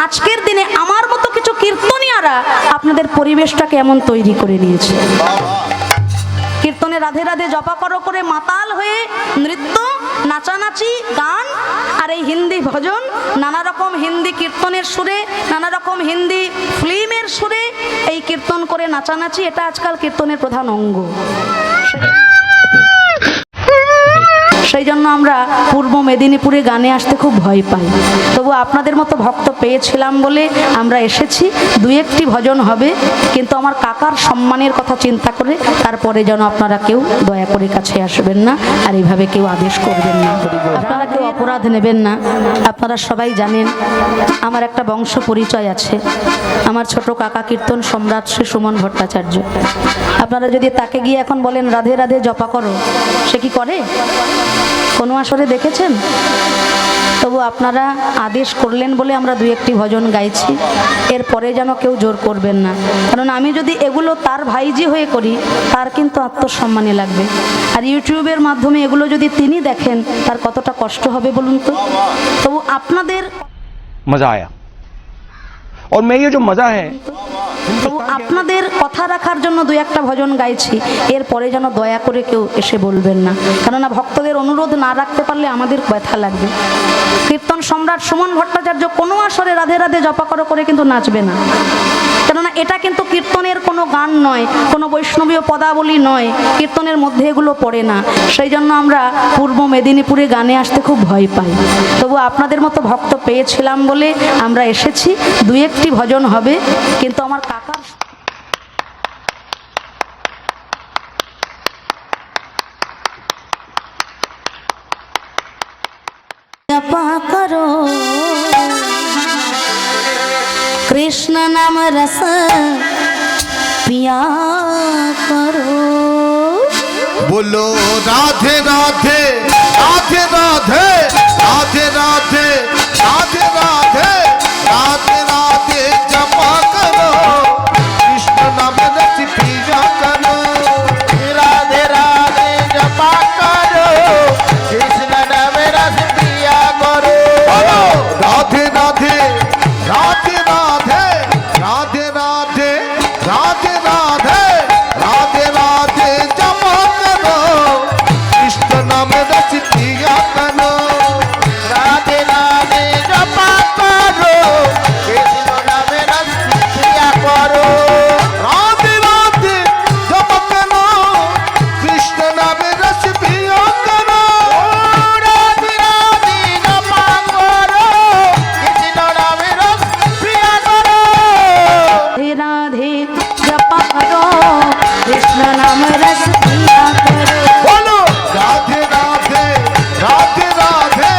আজকের দিনে আমার মতো কিছু কীর্তনিয়ারা আপনাদের পরিবেশটাকে এমন তৈরি করে নিয়েছে। কীর্তনে রাধে রাধে জপা করো করে মাতাল হয়ে নৃত্য, নাচানাচি, গান আর এই হিন্দি ভজন, নানা রকম হিন্দি কীর্তনের সুরে, নানা রকম হিন্দি ফিল্মের সুরে এই কীর্তন করে নাচানাচি, এটা আজকাল কীর্তনের প্রধান অঙ্গ। সেই জন্য আমরা পূর্ব মেদিনীপুরে গানে আসতে খুব ভয় পাই। তবু আপনাদের মতো ভক্ত পেয়েছিলাম বলে আমরা এসেছি। দুই একটি ভজন হবে, কিন্তু আমার কাকার সম্মানের কথা চিন্তা করে তারপরে যেন আপনারা কেউ দয়া করে কাছে আসবেন না, আর এইভাবে কেউ আদেশ করবেন না, আপনারা কেউ অপরাধ নেবেন না। আপনারা সবাই জানেন আমার একটা বংশ পরিচয় আছে। আমার ছোট কাকা কীর্তন সম্রাট শ্রী সুমন ভট্টাচার্য। আপনারা যদি তাকে গিয়ে এখন বলেন রাধে রাধে জপা করো, সে কি করে? কোনো আসরে দেখেছেন? তবু আপনারা আদেশ করলেন বলে আমরা দুই একটি ভজন গাইছি। এরপরে যেন কেউ জোর করবেন না, কারণ আমি যদি এগুলো তার ভাইজি হয়ে করি তার কিন্তু আত্মসম্মানে লাগবে। আর ইউটিউবের মাধ্যমে এগুলো যদি তিনি দেখেন তার কতটা কষ্ট হবে বলুন তো। তবু আপনাদের मजा आया और मैं ये जो मजा है তবু আপনাদের কথা রাখার জন্য দুই একটা ভজন গাইছি। এরপরে যেন দয়া করে কেউ এসে বলবেন না, কেননা ভক্তদের অনুরোধ না রাখতে পারলে আমাদের ব্যথা লাগবে। কীর্তন সম্রাট সুমন ভট্টাচার্য কোনো আসরে রাধে রাধে জপা করো করে কিন্তু নাচবে না, কেননা এটা কিন্তু কীর্তনের কোনো গান নয়, কোনো বৈষ্ণবীয় পদাবলী নয়, কীর্তনের মধ্যে এগুলো পড়ে না। সেই জন্য আমরা পূর্ব মেদিনীপুরে গানে আসতে খুব ভয় পাই। তবু আপনাদের মতো ভক্ত পেয়েছিলাম বলে আমরা এসেছি। দুই একটি ভজন হবে, কিন্তু আমার কাকার জপা করো কৃষ্ণ নাম রস পিয়া করো। बोलो राधे राधे राधे राधे राधे राधे राधे राधे राधे राधे जपा करो कृष्ण नाम रस पिया करो। राधे राधे जपा करो कृष्ण नाम रस पिया करो। राधे राधे राधे राधे राधे राधे राधे राधे राधे राधे जपा करो कृष्ण नाम रस पिया करो। राधे राधे जपा करो कृष्ण नाम रस पिया करो। राधे राधे जपा करो कृष्ण नाम रस पिया करो। राधे राधे जपा करो कृष्ण नाम रस पिया करो। राधे राधे जपा करो कृष्ण नाम रस पिया करो। बोलो राधे राधे राधे राधे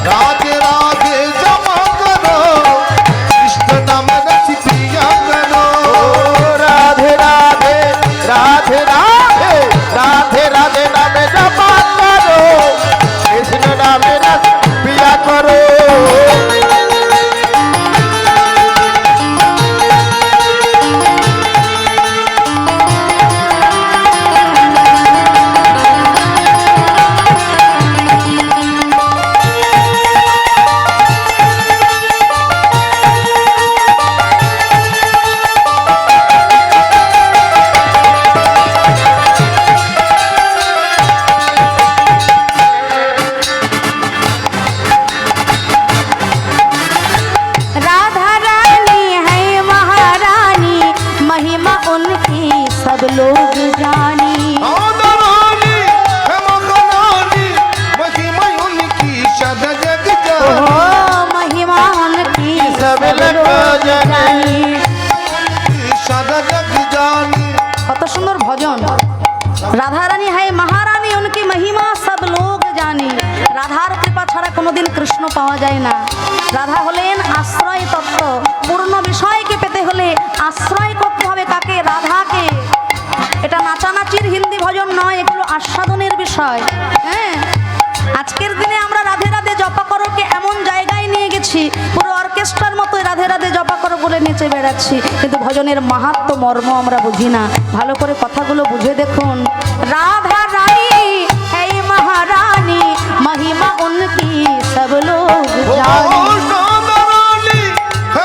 राधे राधे जपा करो कृष्ण नाम रस पिया करो। राधे राधे राधे राधे राधे राधे नाम जपा करो कृष्ण नाम रस पिया करो। राधा रानी है महारानी, महिमा उनकी सब लोग जानी। राधा रानी है महारानी, महिमा उनकी सदा जग ओ जानी। महिमा उनकी सब लोग जानी। सदा जग जानी। কত সুন্দর ভজন। রাধা রানী হয় মহারানী, উনকি মহিমা সব লোক জানি। রাধার কৃপা ছাড়া কোনোদিন কৃষ্ণ পাওয়া যায় না। রাধা হলেন আশ্রয় তত্ত্ব। পূর্ণ বিষয়কে পেতে হলে আশ্রয় করতে হবে কাকে? রাধাকে। এটা নাচানাচির হিন্দি ভজন নয়, এগুলো আস্বাদনের বিষয়। হ্যাঁ, আজকের দিনে আমরা রাধে রাধে জপা করোকে এমন জায়গায় নিয়ে গেছি, পুরো অর্কেস্ট্রার মতো রাধে রাধে জপা করো বলে নেচে বেড়াচ্ছি, কিন্তু ভজনের মাহাত্ম্য মর্ম আমরা বুঝি না। ভালো করে কথাগুলো বুঝে দেখুন। রাধা রানী এই মহারানী, মহিমা উনকি সব লোক জানে। राधा रानी है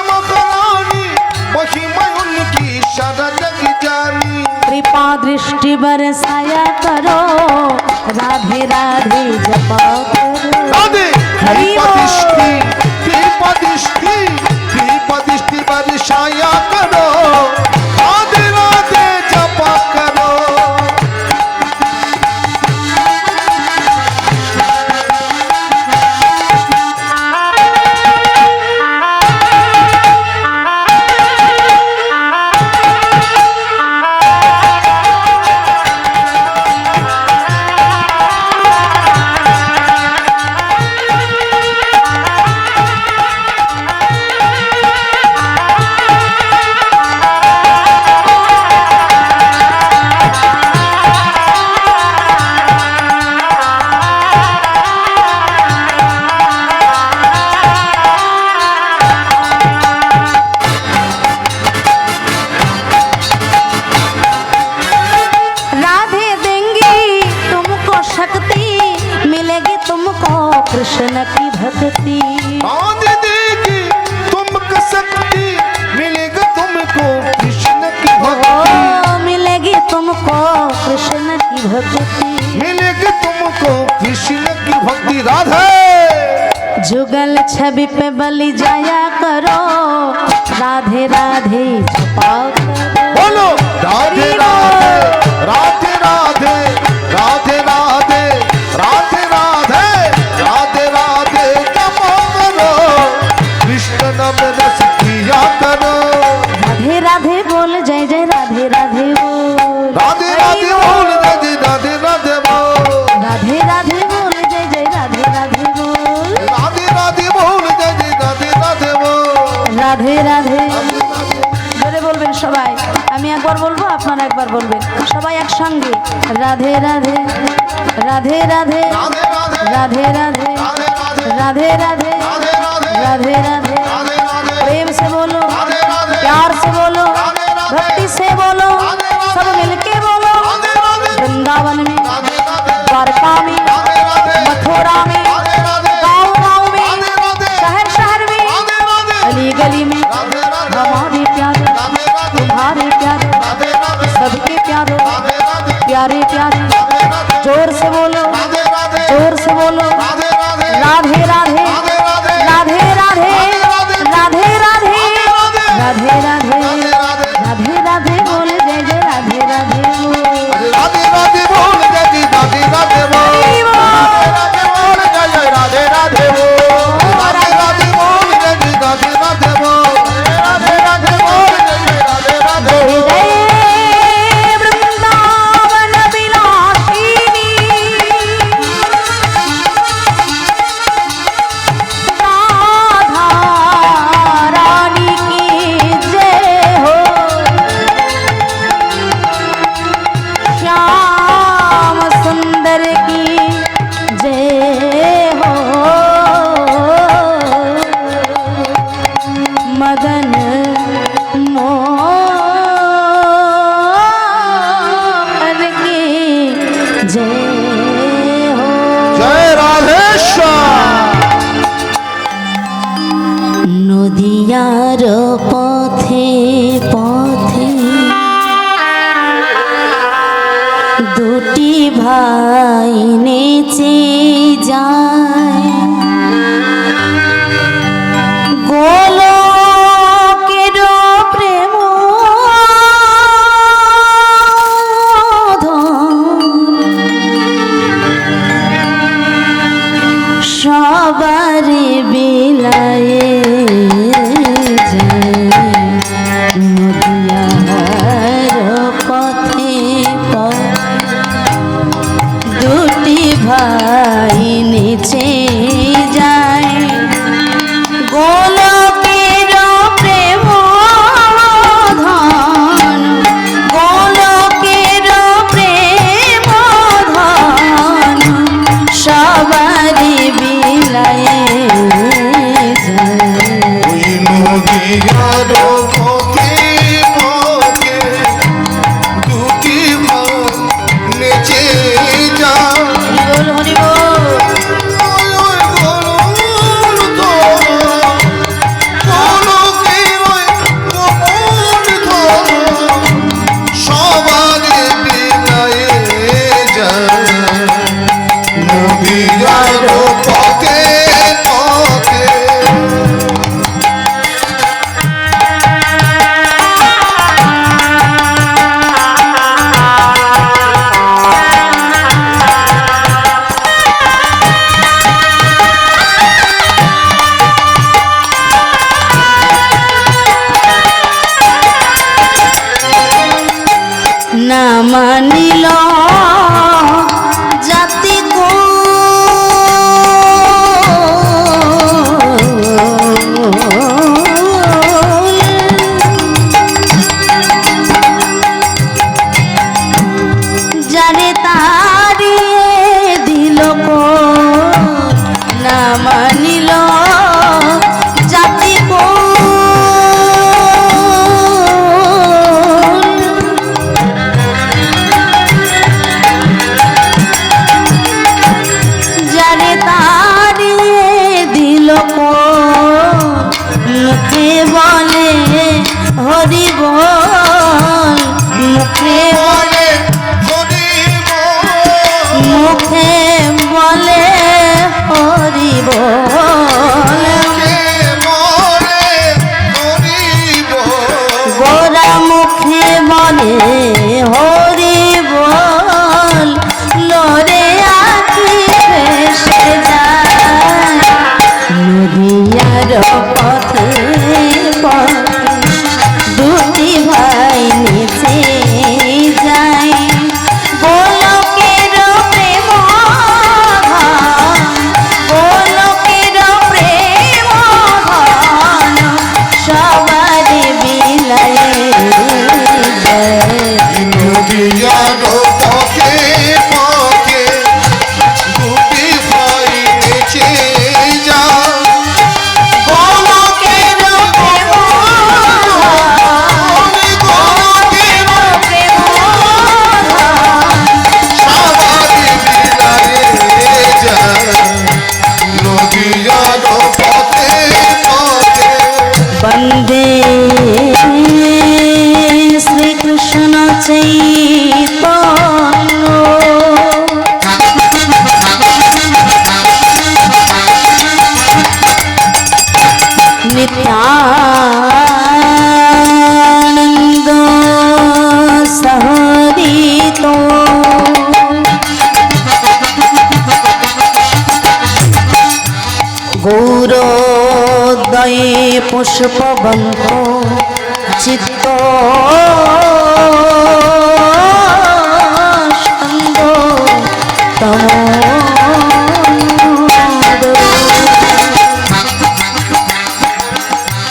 जुगल छवि पे बलि जाया करो, राधे राधे छपा करो। बोलो राधे राधे राधे राधे राधे राधे राधे राधे राधे राधे जपा करो, कृष्ण नाम रस किया करो। राधे राधे बोल जय जय राधे राधे बोल, राधे राधे बोल राधे राधे राधे बोल, राधे राधे बोल जय जय राधे राधे बोल, राधे राधे बोल राधे राधे राधे बोल, রাধে রাধে। জোরে বলবেন সবাই, আমি একবার বলবো আপনারা একবার বলবেন, সবাই একসঙ্গে রাধে রাধে রাধে রাধে राधे राधे राधे राधे राधे राधे राधे राधे राधे राधे राधे राधे। राधे राधे प्रेम से बोलो, राधे राधे प्यार से बोलो, राधे राधे भक्ति से बोलो, राधे राधे सब मिलके बोलो। राधे राधे वृंदावन में, राधे राधे द्वारका में, राधे राधे मथुरा में, राधे राधे गाँव गाँव में, राधे राधे शहर शहर में, राधे राधे गली गली में, राधे राधे हमारे प्यारे राधे राधे तुम्हारे प्यारे राधे राधे सबके प्यारे राधे राधे प्यारे प्यारे। राधे राधे जोर से बोलो, राधे राधे जोर से बोलो, राधे राधे राधे राधे राधे राधे राधे राधे राधे राधे राधे राधे राधे राधे राधे राधे बोल जय जय राधे राधे बोल। राधे राधे बोल जय राधे राधे बोल, राधे बोल जय राधे राधे बोल, राधे राधे बोल जय राधे राधे बोल, राधे राधे बोल जय राधे राधे जय बोल। जय वृंदावन विलासिनी राधा रानी की जय हो, श्याम सुंदर की जय हो, मदन मोहन की जय हो। जय राधेश्वर। নদিয়ার পথে পথে দুটি ভাই নেচে যায়, গোলকের প্রেম সবারে বিলায়ে যায়, নদিয়ার পথে দুটি ভাই নেচে যায়, গোলকের প্রেম ধন, গোলকের প্রেম ধন সবারি বিলায়ে যায়। ওই নদিয়ার পথে পথে দুটি ভাই নেচে যায়, হরি বল হরি বল। ওই ওই গরুর ধর, গোলকের ওই গোপন ধর, সবার বিলায়ে যায়, নদিয়ার পথে পথে। না মানিল জাতি যারে তারিয়ে দিল না মানিল জাতি যারে তারিয়ে দিল মুখে বলে হরি বল, মুখে বলে হরি বল, মুখে বলে হরি বল, বন্দে শ্রীকৃষ্ণ চৈতন্য নিত্যানন্দ সহদিত গৌরোদয়ে পুষ্পবন্ত চিত্ত ছন্দ তমোদ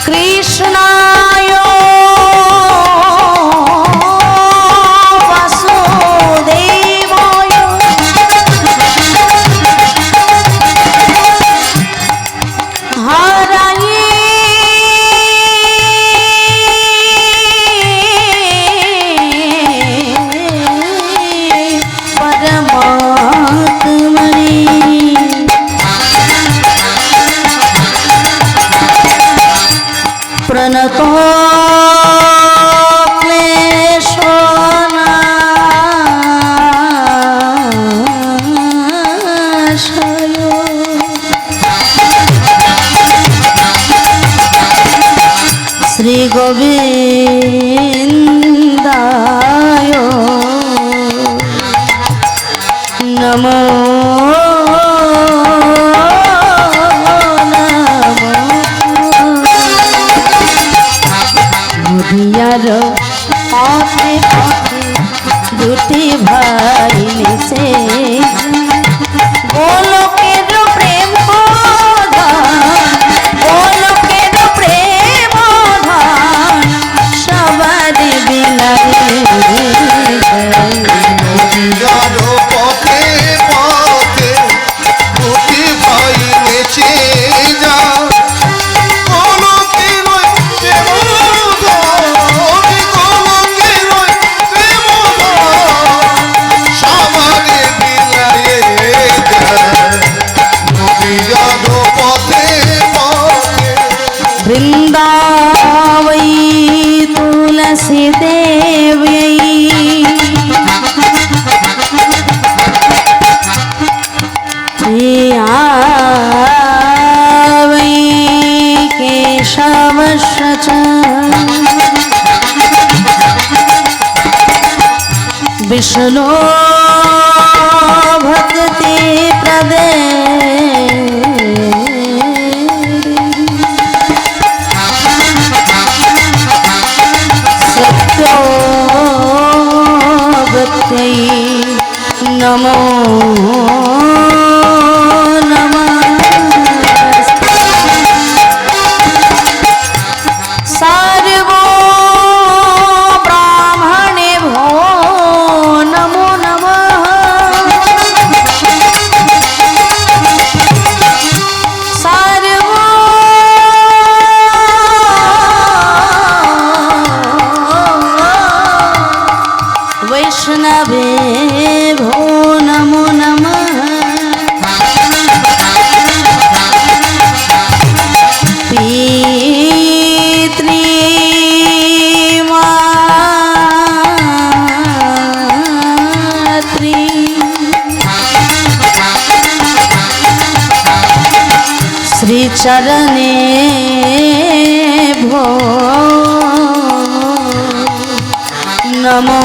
কৃষ্ণায় বাসুদেবায় হরায়ে পরমাত্মনে প্রণতো শ্রী গোবিন্দায় নমো নদিয়ার পথে পথে দুটি ভাই নেচে গোলকের প্রেম গোলকের প্রেম সবার বিলারে নদিয়ার পথে পথে দুটি ভাই নেচে যায় वृंदावै तुलसी देव्यै आवै केशवस्य च विष्णु भक्ति प्रदे नमो नमः सर्वो ब्राह्मणेभ्यो नमो नमः सर्वो वैष्णवेभ्यो नमो नमः पितृमातृ श्रीचरणे भो नमो